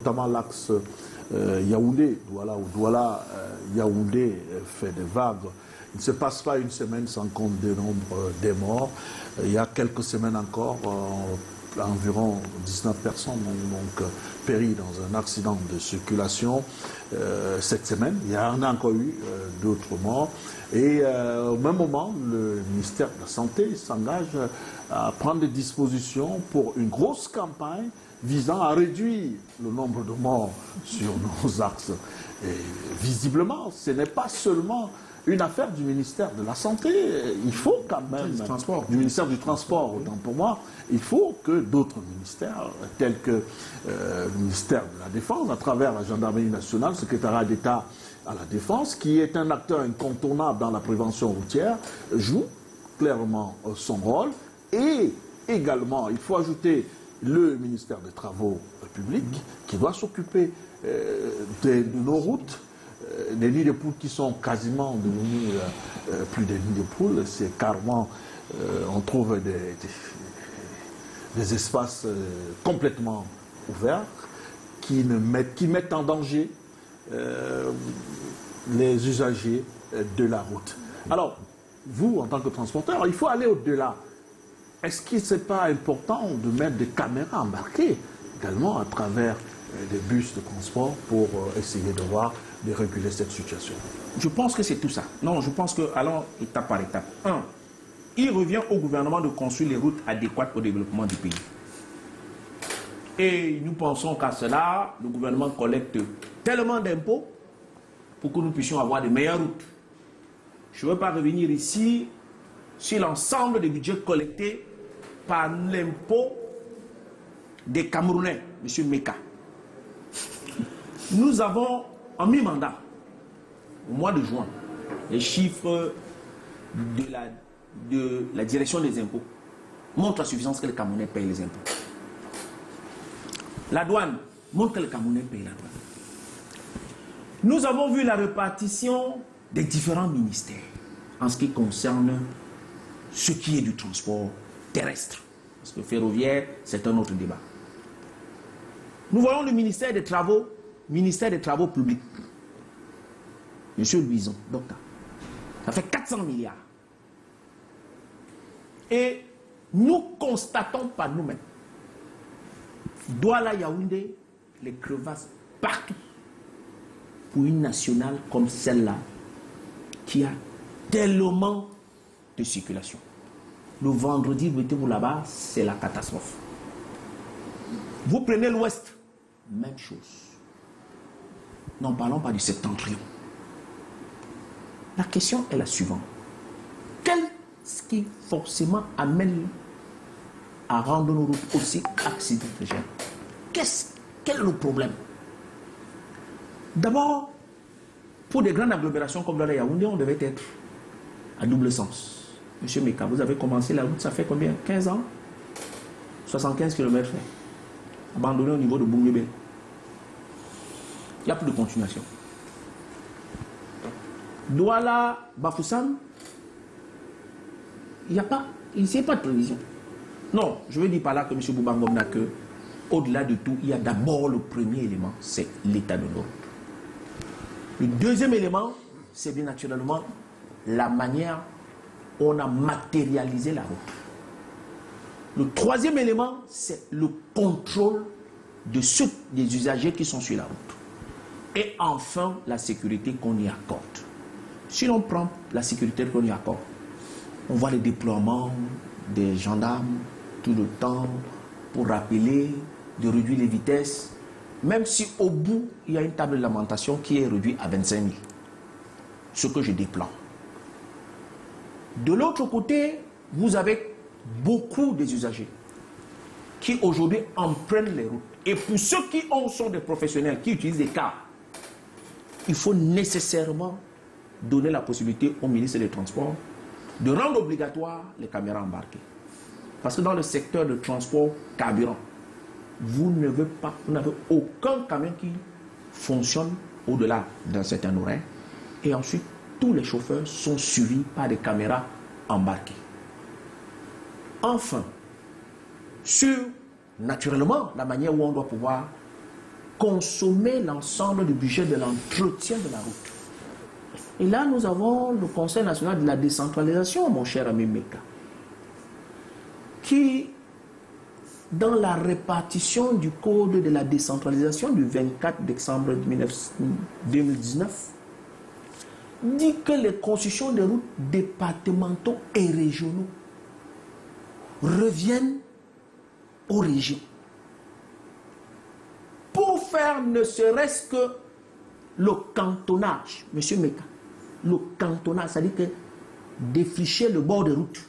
Notamment l'axe Yaoundé, Douala, Yaoundé fait des vagues. Il ne se passe pas une semaine sans compte de nombre des morts. Il y a quelques semaines encore, environ 19 personnes ont donc péri dans un accident de circulation. Cette semaine, il y en a encore eu d'autres morts. Et au même moment, le ministère de la Santé s'engage à prendre des dispositions pour une grosse campagne visant à réduire le nombre de morts sur nos axes. Et visiblement, ce n'est pas seulement une affaire du ministère de la Santé. Il faut quand même, du ministère du Transport, autant pour moi, il faut que d'autres ministères, tels que le ministère de la Défense, à travers la Gendarmerie nationale, le secrétariat d'État à la Défense, qui est un acteur incontournable dans la prévention routière, joue clairement son rôle. Et également, il faut ajouter le ministère des Travaux publics, qui doit s'occuper de nos routes, des nids de poules qui sont quasiment devenus plus des nids de poules. C'est carrément, on trouve des espaces complètement ouverts qui mettent en danger les usagers de la route. Alors, vous, en tant que transporteur, il faut aller au-delà. Est-ce qu'il n'est pas important de mettre des caméras embarquées également à travers des bus de transport pour essayer de voir, de réguler cette situation? Je pense que c'est tout ça. Non, je pense que, allons étape par étape. 1. Il revient au gouvernement de construire les routes adéquates au développement du pays. Et nous pensons qu'à cela, le gouvernement collecte tellement d'impôts pour que nous puissions avoir de meilleures routes. Je ne veux pas revenir ici sur l'ensemble des budgets collectés par l'impôt des Camerounais, M. Meka. Nous avons, en mi-mandat, au mois de juin, les chiffres de la direction des impôts montrent la suffisance que les Camerounais payent les impôts. La douane montre que les Camerounais payent la douane. Nous avons vu la répartition des différents ministères en ce qui concerne ce qui est du transport terrestre. Parce que ferroviaire, c'est un autre débat. Nous voyons le ministère des Travaux publics. Monsieur Louison, docteur. Ça fait 400 milliards. Et nous constatons par nous-mêmes, Douala, Yaoundé, les crevasses partout. Pour une nationale comme celle-là, qui a tellement de circulation. Le vendredi, mettez-vous là-bas, c'est la catastrophe. Vous prenez l'ouest, même chose. N'en parlons pas du septentrion. La question est la suivante. Qu'est-ce qui forcément amène à rendre nos routes aussi accidentogènes? Quel est le problème? D'abord, pour des grandes agglomérations comme la Yaoundé, on devait être à double sens. Monsieur Meka, vous avez commencé la route, ça fait combien? 15 ans? 75 km abandonné au niveau de Boungébé. Il n'y a plus de continuation. Douala, Bafoussam, il n'y a pas de prévision. Non, je veux dire par là que M. Boubangom n'a que, au-delà de tout, il y a d'abord le premier élément, c'est l'état de nos routes. Le deuxième élément, c'est bien naturellement la manière dont on a matérialisé la route. Le troisième élément, c'est le contrôle de ceux des usagers qui sont sur la route. Et enfin, la sécurité qu'on y accorde. Si l'on prend la sécurité qu'on y accorde, on voit les déploiements des gendarmes tout le temps pour rappeler, de réduire les vitesses, même si au bout, il y a une table de lamentation qui est réduite à 25 000. Ce que je déplore. De l'autre côté, vous avez beaucoup des usagers qui aujourd'hui empruntent les routes. Et pour ceux qui sont des professionnels, qui utilisent des cars, il faut nécessairement donner la possibilité au ministre des Transports de rendre obligatoire les caméras embarquées. Parce que dans le secteur de transport carburant, vous n'avez aucun camion qui fonctionne au-delà d'un certain horaire. Et ensuite, tous les chauffeurs sont suivis par des caméras embarquées. Enfin, sur, naturellement, la manière où on doit pouvoir consommer l'ensemble du budget de l'entretien de la route. Et là, nous avons le Conseil national de la décentralisation, mon cher ami Meka, qui, dans la répartition du code de la décentralisation du 24 décembre 2019, dit que les concessions de routes départementaux et régionaux reviennent au régime pour faire ne serait-ce que le cantonnage, monsieur Meka, le cantonnage, c'est-à-dire que défricher le bord de route,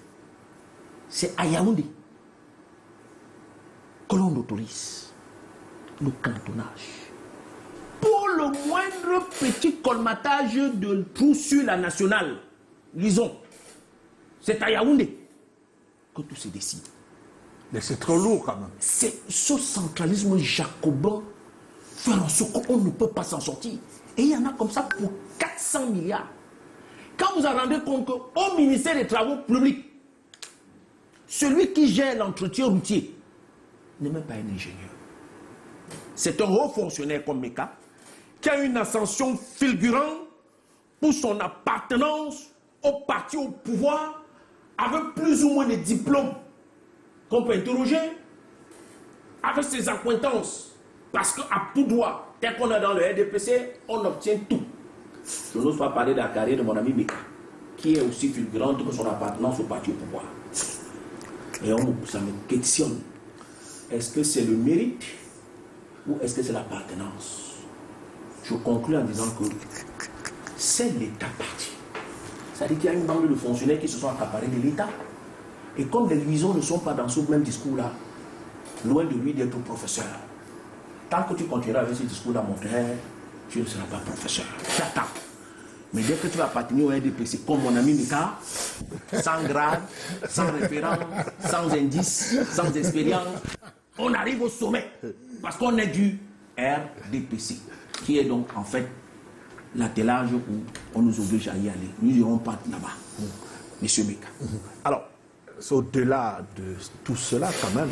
c'est à Yaoundé que l'on autorise le cantonnage. Pour le moindre petit colmatage de trou sur la nationale, lisons, c'est à Yaoundé que tout se décide. Mais c'est trop lourd quand même. C'est ce centralisme jacobin faire en sorte qu'on ne peut pas s'en sortir. Et il y en a comme ça pour 400 milliards. Quand vous vous rendez compte qu'au ministère des Travaux publics, celui qui gère l'entretien routier n'est même pas un ingénieur. C'est un haut fonctionnaire comme Meka qui a une ascension fulgurante pour son appartenance au parti au pouvoir avec plus ou moins de diplômes qu'on peut interroger, avec ses accointances, parce qu'à tout droit, tel qu'on est dans le RDPC, on obtient tout. Je n'ose pas parler de la carrière de mon ami Meka, qui est aussi fulgurante que son appartenance au parti au pouvoir. Et ça me questionne. Est-ce que c'est le mérite ou est-ce que c'est l'appartenance? Je conclue en disant que c'est l'État parti. C'est-à-dire qu'il y a une bande de fonctionnaires qui se sont accaparés de l'État. Et comme les luisons ne sont pas dans ce même discours-là, loin de lui d'être professeur. Tant que tu continueras avec ce discours-là, mon frère, tu ne seras pas professeur. J'attends. Mais dès que tu vas appartenir au RDPC, comme mon ami Meka, sans grade, sans référence, sans indice, sans expérience, on arrive au sommet. Parce qu'on est du RDPC, qui est donc en fait l'attelage où on nous oblige à y aller. Nous n'irons pas là-bas, monsieur Meka. Alors, au-delà de tout cela, quand même,